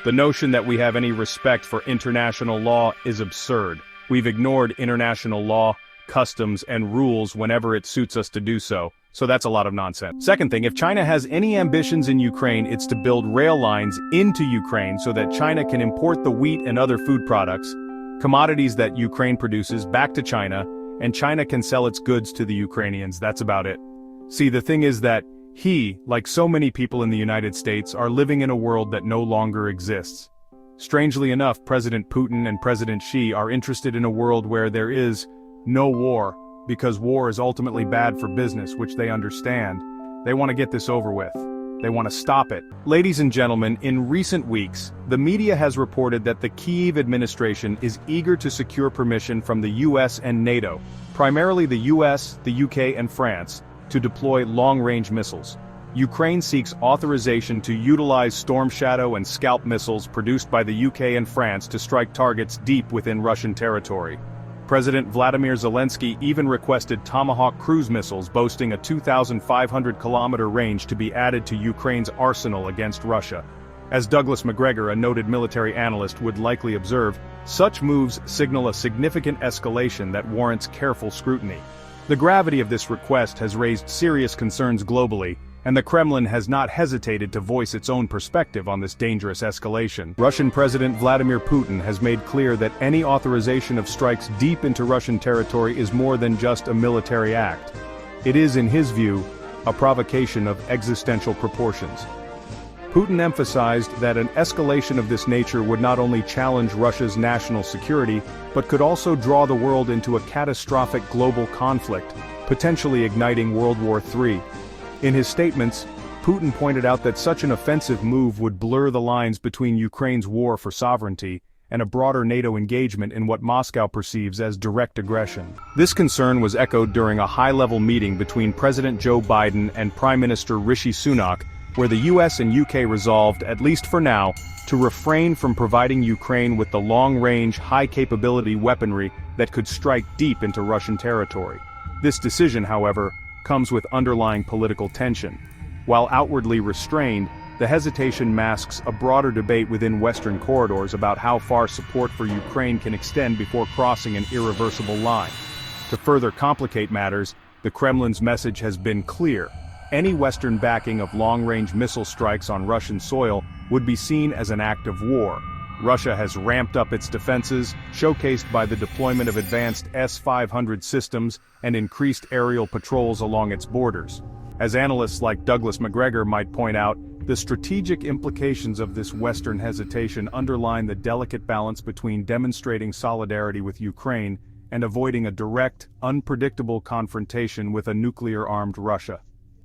The notion that we have any respect for international law is absurd. We've ignored international law, customs, and rules whenever it suits us to do so. So that's a lot of nonsense. Second thing, if China has any ambitions in Ukraine, it's to build rail lines into Ukraine so that China can import the wheat and other food products, commodities that Ukraine produces, back to China, and China can sell its goods to the Ukrainians. That's about it. See, the thing is that he, like so many people in the United States, are living in a world that no longer exists. Strangely enough, President Putin and President Xi are interested in a world where there is no war, because war is ultimately bad for business, which they understand. They want to get this over with. They want to stop it. Ladies and gentlemen, in recent weeks, the media has reported that the Kyiv administration is eager to secure permission from the US and NATO, primarily the US, the UK, and France, to deploy long-range missiles. Ukraine seeks authorization to utilize Storm Shadow and Scalp missiles produced by the UK and France to strike targets deep within Russian territory. President Vladimir Zelensky even requested Tomahawk cruise missiles boasting a 2,500-kilometer range to be added to Ukraine's arsenal against Russia. As Douglas Macgregor, a noted military analyst, would likely observe, such moves signal a significant escalation that warrants careful scrutiny. The gravity of this request has raised serious concerns globally, and the Kremlin has not hesitated to voice its own perspective on this dangerous escalation. Russian President Vladimir Putin has made clear that any authorization of strikes deep into Russian territory is more than just a military act. It is, in his view, a provocation of existential proportions. Putin emphasized that an escalation of this nature would not only challenge Russia's national security, but could also draw the world into a catastrophic global conflict, potentially igniting World War III. In his statements, Putin pointed out that such an offensive move would blur the lines between Ukraine's war for sovereignty and a broader NATO engagement in what Moscow perceives as direct aggression. This concern was echoed during a high-level meeting between President Joe Biden and Prime Minister Rishi Sunak, where the US and UK resolved, at least for now, to refrain from providing Ukraine with the long-range, high-capability weaponry that could strike deep into Russian territory. This decision, however, comes with underlying political tension. While outwardly restrained, the hesitation masks a broader debate within Western corridors about how far support for Ukraine can extend before crossing an irreversible line. To further complicate matters, the Kremlin's message has been clear. Any Western backing of long-range missile strikes on Russian soil would be seen as an act of war. Russia has ramped up its defenses, showcased by the deployment of advanced S-500 systems and increased aerial patrols along its borders. As analysts like Douglas Macgregor might point out, the strategic implications of this Western hesitation underline the delicate balance between demonstrating solidarity with Ukraine and avoiding a direct, unpredictable confrontation with a nuclear-armed Russia.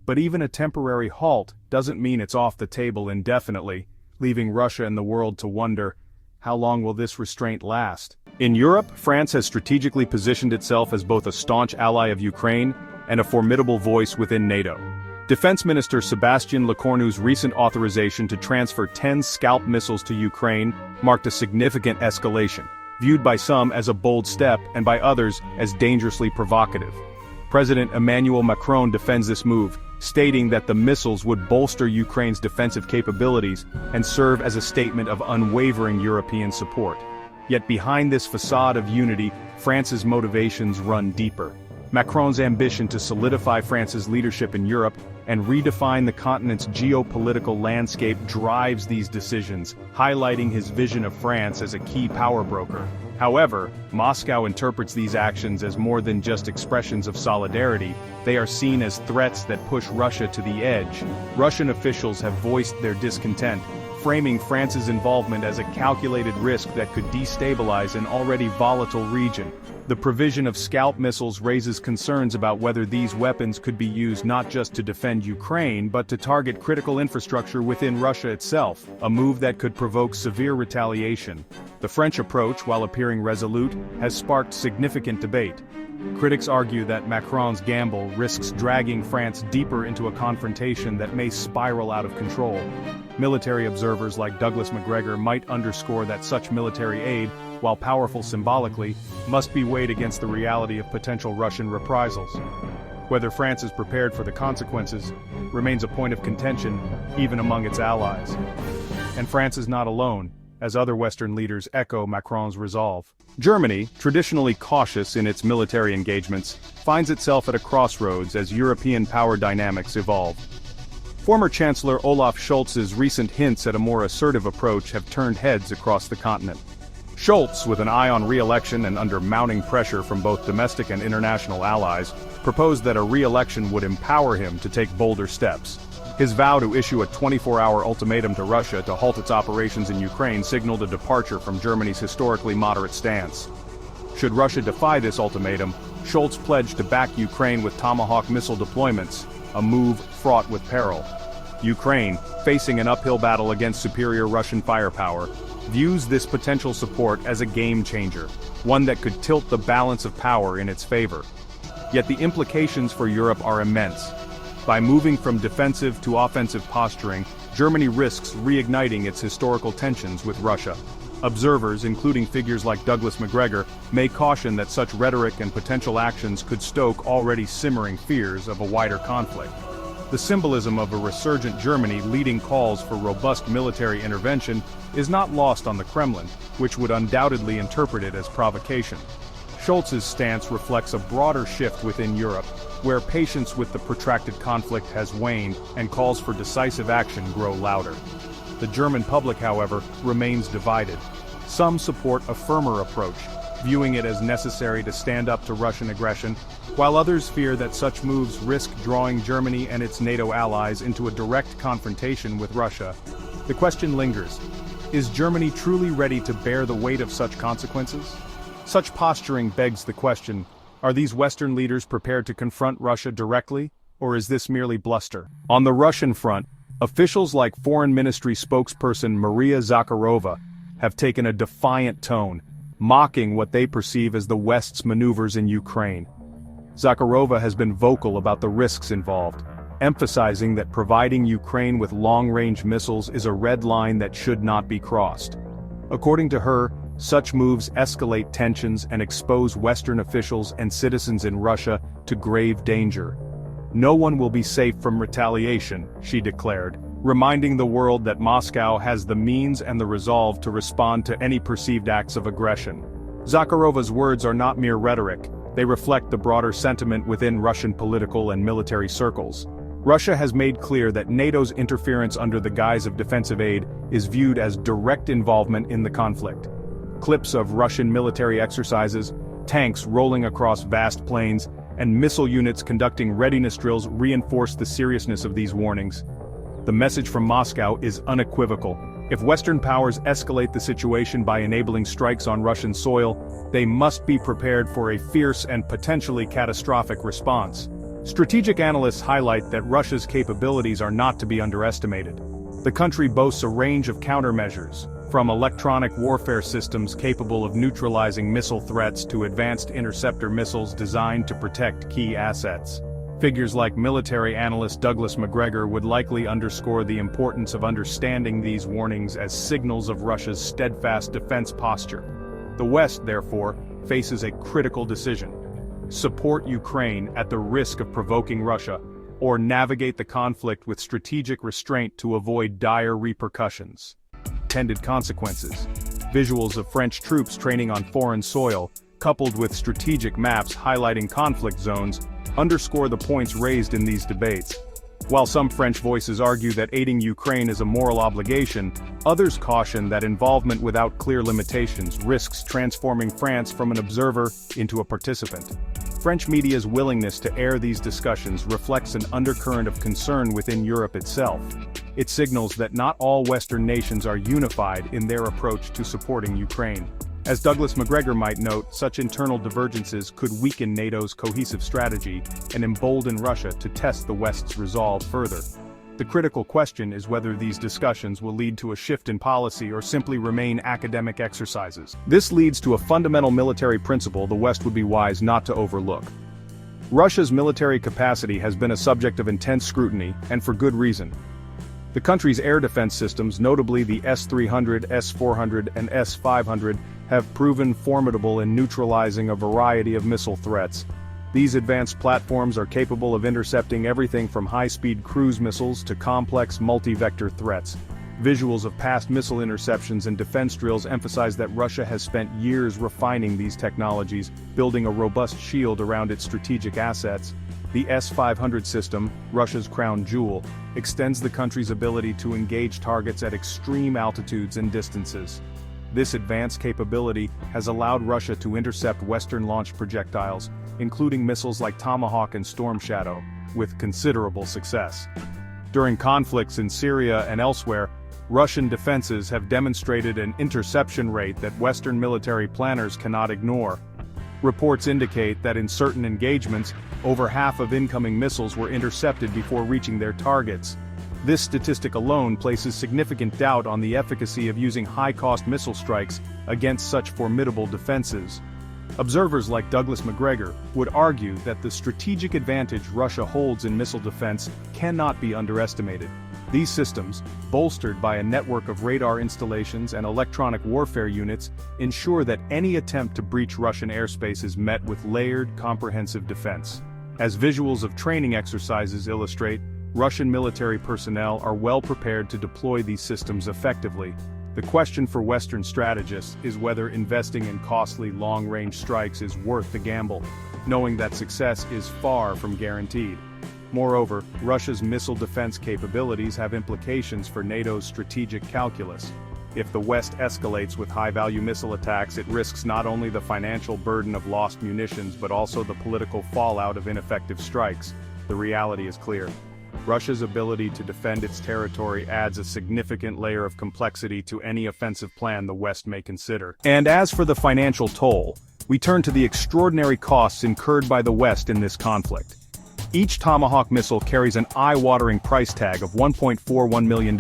But even a temporary halt doesn't mean it's off the table indefinitely, leaving Russia and the world to wonder, how long will this restraint last? In Europe, France has strategically positioned itself as both a staunch ally of Ukraine and a formidable voice within NATO. Defense Minister Sébastien Lecornu's recent authorization to transfer 10 Scalp missiles to Ukraine marked a significant escalation, viewed by some as a bold step and by others as dangerously provocative. President Emmanuel Macron defends this move, stating that the missiles would bolster Ukraine's defensive capabilities and serve as a statement of unwavering European support. Yet behind this facade of unity, France's motivations run deeper. Macron's ambition to solidify France's leadership in Europe and redefine the continent's geopolitical landscape drives these decisions, highlighting his vision of France as a key power broker. However, Moscow interprets these actions as more than just expressions of solidarity. They are seen as threats that push Russia to the edge. Russian officials have voiced their discontent, framing France's involvement as a calculated risk that could destabilize an already volatile region. The provision of Scalp missiles raises concerns about whether these weapons could be used not just to defend Ukraine but to target critical infrastructure within Russia itself, a move that could provoke severe retaliation. The French approach, while appearing resolute, has sparked significant debate. Critics argue that Macron's gamble risks dragging France deeper into a confrontation that may spiral out of control. Military observers like Douglas Macgregor might underscore that such military aid, while powerful symbolically, must be weighed against the reality of potential Russian reprisals. Whether France is prepared for the consequences remains a point of contention, even among its allies. And France is not alone, as other Western leaders echo Macron's resolve. Germany, traditionally cautious in its military engagements, finds itself at a crossroads as European power dynamics evolve. Former Chancellor Olaf Scholz's recent hints at a more assertive approach have turned heads across the continent. Scholz, with an eye on re-election and under mounting pressure from both domestic and international allies, proposed that a re-election would empower him to take bolder steps. His vow to issue a 24-hour ultimatum to Russia to halt its operations in Ukraine signaled a departure from Germany's historically moderate stance. Should Russia defy this ultimatum, Scholz pledged to back Ukraine with Tomahawk missile deployments, a move fraught with peril. Ukraine, facing an uphill battle against superior Russian firepower, views this potential support as a game-changer, one that could tilt the balance of power in its favor. Yet the implications for Europe are immense. By moving from defensive to offensive posturing, Germany risks reigniting its historical tensions with Russia. Observers, including figures like Douglas Macgregor, may caution that such rhetoric and potential actions could stoke already simmering fears of a wider conflict. The symbolism of a resurgent Germany leading calls for robust military intervention is not lost on the Kremlin, which would undoubtedly interpret it as provocation. Scholz's stance reflects a broader shift within Europe, where patience with the protracted conflict has waned and calls for decisive action grow louder. The German public, however, remains divided. Some support a firmer approach, viewing it as necessary to stand up to Russian aggression, while others fear that such moves risk drawing Germany and its NATO allies into a direct confrontation with Russia. The question lingers: is Germany truly ready to bear the weight of such consequences? Such posturing begs the question: are these Western leaders prepared to confront Russia directly, or is this merely bluster? On the Russian front, officials like Foreign Ministry spokesperson Maria Zakharova have taken a defiant tone, mocking what they perceive as the West's maneuvers in Ukraine. Zakharova has been vocal about the risks involved, emphasizing that providing Ukraine with long-range missiles is a red line that should not be crossed. According to her, such moves escalate tensions and expose Western officials and citizens in Russia to grave danger. No one will be safe from retaliation, she declared, reminding the world that Moscow has the means and the resolve to respond to any perceived acts of aggression. Zakharova's words are not mere rhetoric, they reflect the broader sentiment within Russian political and military circles. Russia has made clear that NATO's interference under the guise of defensive aid is viewed as direct involvement in the conflict. Clips of Russian military exercises, tanks rolling across vast plains, and missile units conducting readiness drills reinforce the seriousness of these warnings. The message from Moscow is unequivocal. If Western powers escalate the situation by enabling strikes on Russian soil, they must be prepared for a fierce and potentially catastrophic response. Strategic analysts highlight that Russia's capabilities are not to be underestimated. The country boasts a range of countermeasures, from electronic warfare systems capable of neutralizing missile threats to advanced interceptor missiles designed to protect key assets. Figures like military analyst Douglas Macgregor would likely underscore the importance of understanding these warnings as signals of Russia's steadfast defense posture. The West, therefore, faces a critical decision: support Ukraine at the risk of provoking Russia, or navigate the conflict with strategic restraint to avoid dire repercussions. Intended consequences. Visuals of French troops training on foreign soil, coupled with strategic maps highlighting conflict zones, underscore the points raised in these debates. While some French voices argue that aiding Ukraine is a moral obligation, others caution that involvement without clear limitations risks transforming France from an observer into a participant. French media's willingness to air these discussions reflects an undercurrent of concern within Europe itself. It signals that not all Western nations are unified in their approach to supporting Ukraine. As Douglas Macgregor might note, such internal divergences could weaken NATO's cohesive strategy and embolden Russia to test the West's resolve further. The critical question is whether these discussions will lead to a shift in policy or simply remain academic exercises. This leads to a fundamental military principle the West would be wise not to overlook. Russia's military capacity has been a subject of intense scrutiny, and for good reason. The country's air defense systems, notably the S-300, S-400, and S-500, have proven formidable in neutralizing a variety of missile threats. These advanced platforms are capable of intercepting everything from high-speed cruise missiles to complex multi-vector threats. Visuals of past missile interceptions and defense drills emphasize that Russia has spent years refining these technologies, building a robust shield around its strategic assets. The S-500 system, Russia's crown jewel, extends the country's ability to engage targets at extreme altitudes and distances. This advanced capability has allowed Russia to intercept Western-launched projectiles, including missiles like Tomahawk and Storm Shadow, with considerable success. During conflicts in Syria and elsewhere, Russian defenses have demonstrated an interception rate that Western military planners cannot ignore. Reports indicate that in certain engagements, over half of incoming missiles were intercepted before reaching their targets. This statistic alone places significant doubt on the efficacy of using high-cost missile strikes against such formidable defenses. Observers like Douglas Macgregor would argue that the strategic advantage Russia holds in missile defense cannot be underestimated. These systems, bolstered by a network of radar installations and electronic warfare units, ensure that any attempt to breach Russian airspace is met with layered, comprehensive defense. As visuals of training exercises illustrate, Russian military personnel are well prepared to deploy these systems effectively. The question for Western strategists is whether investing in costly long-range strikes is worth the gamble, knowing that success is far from guaranteed. Moreover, Russia's missile defense capabilities have implications for NATO's strategic calculus. If the West escalates with high-value missile attacks, it risks not only the financial burden of lost munitions but also the political fallout of ineffective strikes. The reality is clear. Russia's ability to defend its territory adds a significant layer of complexity to any offensive plan the West may consider. And as for the financial toll, we turn to the extraordinary costs incurred by the West in this conflict. Each Tomahawk missile carries an eye-watering price tag of $1.41 million,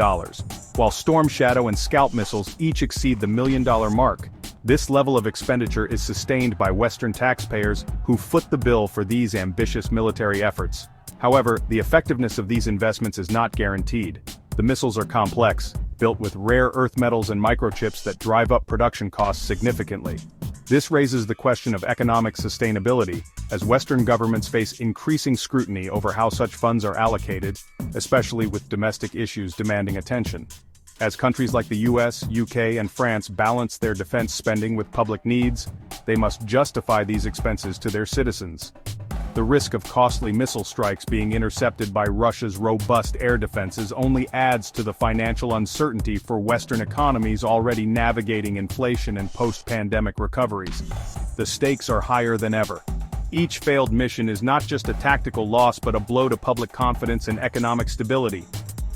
while Storm Shadow and Scalp missiles each exceed the $1 million mark. This level of expenditure is sustained by Western taxpayers who foot the bill for these ambitious military efforts. However, the effectiveness of these investments is not guaranteed. The missiles are complex, built with rare earth metals and microchips that drive up production costs significantly. This raises the question of economic sustainability, as Western governments face increasing scrutiny over how such funds are allocated, especially with domestic issues demanding attention. As countries like the US, UK, and France balance their defense spending with public needs, they must justify these expenses to their citizens. The risk of costly missile strikes being intercepted by Russia's robust air defenses only adds to the financial uncertainty for Western economies already navigating inflation and post-pandemic recoveries. The stakes are higher than ever. Each failed mission is not just a tactical loss but a blow to public confidence and economic stability.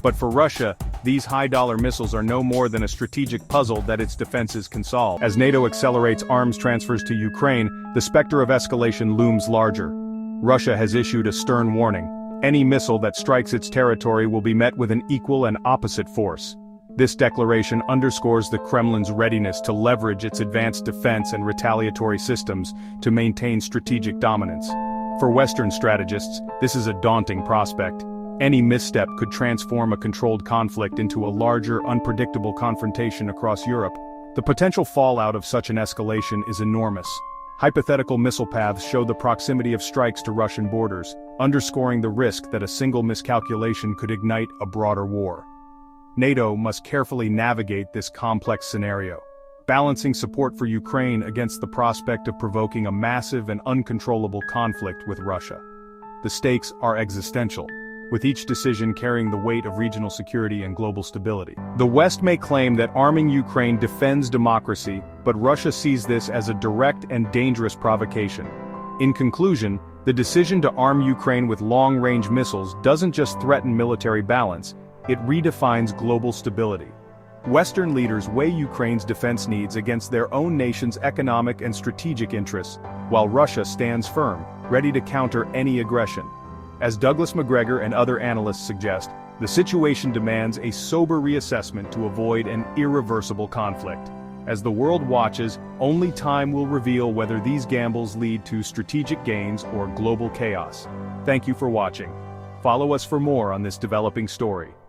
But for Russia, these high-dollar missiles are no more than a strategic puzzle that its defenses can solve. As NATO accelerates arms transfers to Ukraine, the specter of escalation looms larger. Russia has issued a stern warning. Any missile that strikes its territory will be met with an equal and opposite force. This declaration underscores the Kremlin's readiness to leverage its advanced defense and retaliatory systems to maintain strategic dominance. For Western strategists, this is a daunting prospect. Any misstep could transform a controlled conflict into a larger, unpredictable confrontation across Europe. The potential fallout of such an escalation is enormous. Hypothetical missile paths show the proximity of strikes to Russian borders, underscoring the risk that a single miscalculation could ignite a broader war. NATO must carefully navigate this complex scenario, balancing support for Ukraine against the prospect of provoking a massive and uncontrollable conflict with Russia. The stakes are existential, with each decision carrying the weight of regional security and global stability. The West may claim that arming Ukraine defends democracy, but Russia sees this as a direct and dangerous provocation. In conclusion, the decision to arm Ukraine with long-range missiles doesn't just threaten military balance, it redefines global stability. Western leaders weigh Ukraine's defense needs against their own nation's economic and strategic interests, while Russia stands firm, ready to counter any aggression. As Douglas Macgregor and other analysts suggest, the situation demands a sober reassessment to avoid an irreversible conflict. As the world watches, only time will reveal whether these gambles lead to strategic gains or global chaos. Thank you for watching. Follow us for more on this developing story.